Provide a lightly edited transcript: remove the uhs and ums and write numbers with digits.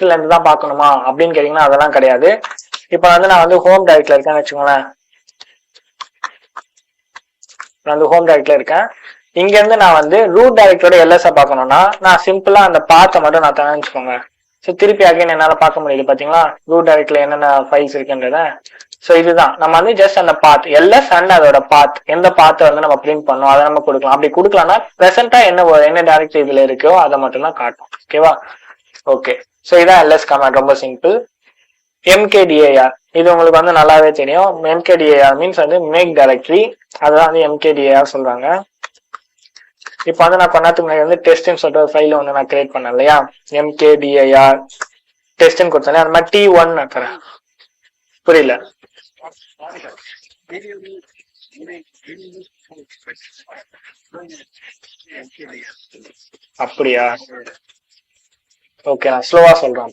இருந்து தான் பார்க்கணுமா அப்படின்னு கேட்டீங்கன்னா அதெல்லாம் கிடையாது. இப்போ வந்து நான் வந்து ஹோம் டைரக்ட்ல இருக்கேன்னு வச்சுக்கோங்களேன். நான் வந்து ஹோம் டைரக்ட்ல இருக்கேன். இங்க இருந்து நான் வந்து ரூட் டைரக்டரோட எல்எஸ் பார்க்கணும்னா நான் சிம்பிளா அந்த பாத்தை மட்டும் நான் தரேன்னு வச்சுக்கோங்க. ஸோ திருப்பி அகைன் என்னால பார்க்க முடியுது பாத்தீங்களா ரூட் டைரக்ட்ல என்னென்ன ஃபைல்ஸ் இருக்குன்றத. ஸோ இதுதான் நம்ம வந்து ஜஸ்ட் அந்த பாத் எல்எஸ் அண்ட் அதோட பாத் எந்த பாத்தை வந்து நம்ம பிரிண்ட் பண்ணோம் அதை நம்ம கொடுக்கலாம். அப்படி கொடுக்கலாம்னா பிரசென்டா என்ன டைரக்டரி இதுல இருக்கோ அதை மட்டும் தான் காட்டும். ஓகேவா? ஓகே. ஸோ இதான் எல்எஸ் கமாண்ட், ரொம்ப சிம்பிள். MKDIR இது உங்களுக்கு வந்து நல்லாவே தெரியும். MKDIR மீன்ஸ் வந்து மேக் டைரக்டரி, அதுதான் வந்து MKDIR சொல்றாங்க. இப்போ வந்து நான் கொண்டாத்துக்கு முன்னாடி வந்து டெஸ்ட்னு சொல்லிட்டு ஒரு ஃபைல் வந்து நான் கிரியேட் பண்ணேன் இல்லையா, MKDIR டெஸ்ட்னு கொடுத்தேன். அந்த மாதிரி T1 தரேன். புரியல? அப்படியா? ஓகே, நான் ஸ்லோவா சொல்றேன்.